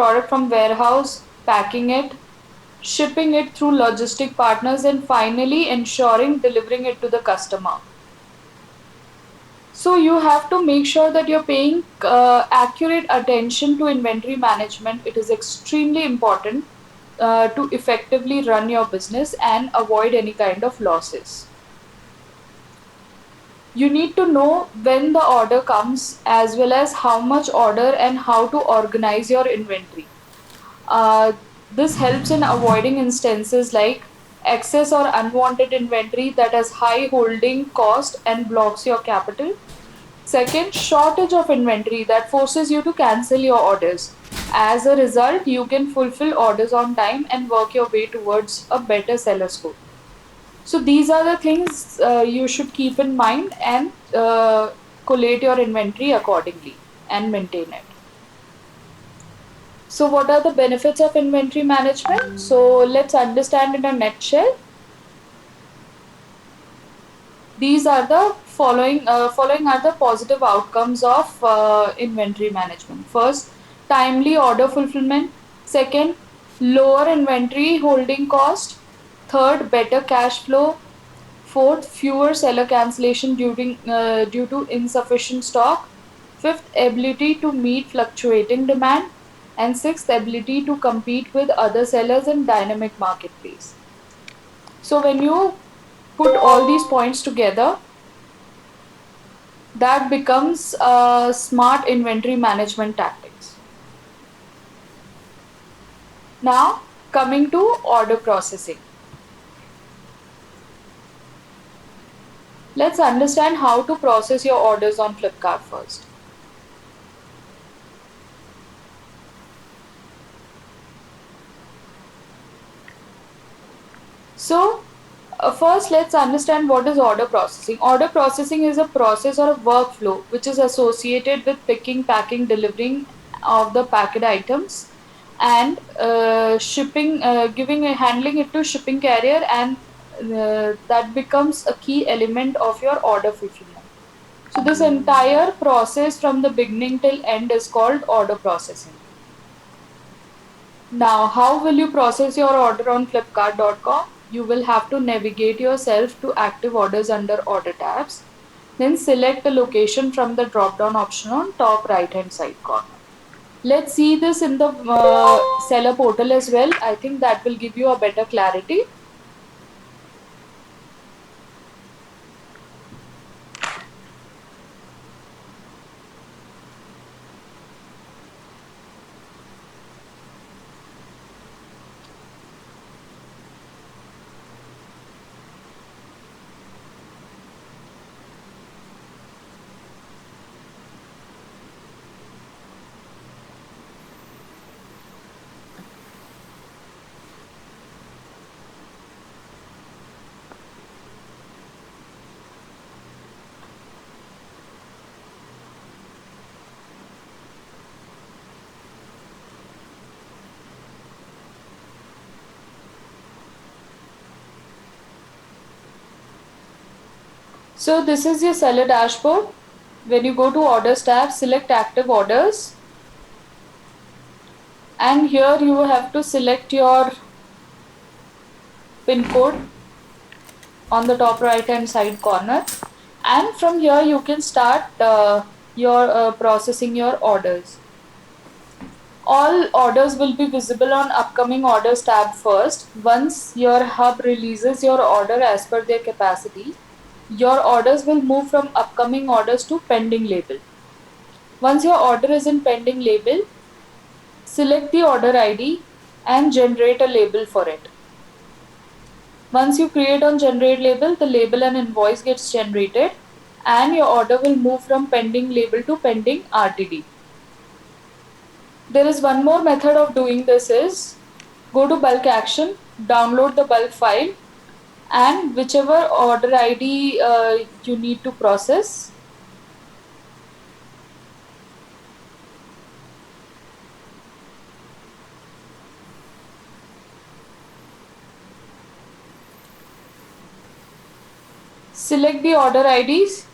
product from warehouse, packing it, shipping it through logistic partners, and finally ensuring delivering it to the customer. So you have to make sure that you're paying accurate attention to inventory management. It is extremely important to effectively run your business and avoid any kind of losses. You need to know when the order comes as well as how much order and how to organize your inventory. Uh, this helps in avoiding instances like excess or unwanted inventory that has high holding cost and blocks your capital. Second, shortage of inventory that forces you to cancel your orders. As a result, you can fulfill orders on time and work your way towards a better seller score. So these are the things you should keep in mind and collate your inventory accordingly and maintain it. So what are the benefits of inventory management? So let's understand in a nutshell. These are the following are the positive outcomes of inventory management. First, timely order fulfillment. Second, lower inventory holding cost. Third, better cash flow. Fourth, fewer seller cancellation due to insufficient stock. Fifth, ability to meet fluctuating demand. And sixth, ability to compete with other sellers in dynamic marketplace. So when you put all these points together, that becomes smart inventory management tactics. Now, coming to order processing. Let's understand how to process your orders on Flipkart first. So, first let's understand what is order processing. Order processing is a process or a workflow which is associated with picking, packing, delivering of the packed items and shipping, handling it to shipping carrier, and that becomes a key element of your order fulfillment. So this entire process from the beginning till end is called order processing. Now, how will you process your order on Flipkart.com? You will have to navigate yourself to active orders under order tabs. Then select a location from the drop down option on top right hand side corner. Let's see this in the seller portal as well. I think that will give you a better clarity. So this is your seller dashboard. When you go to orders tab, select active orders, and here you have to select your pin code on the top right hand side corner, and from here you can start your processing your orders. All orders will be visible on upcoming orders tab first. Once your hub releases your order as per their capacity, your orders will move from upcoming orders to pending label. Once your order is in pending label, select the order ID and generate a label for it. Once you create on generate label, the label and invoice gets generated and your order will move from pending label to pending RTD. There is one more method of doing this is go to bulk action, download the bulk file, and whichever order ID you need to process, select the order IDs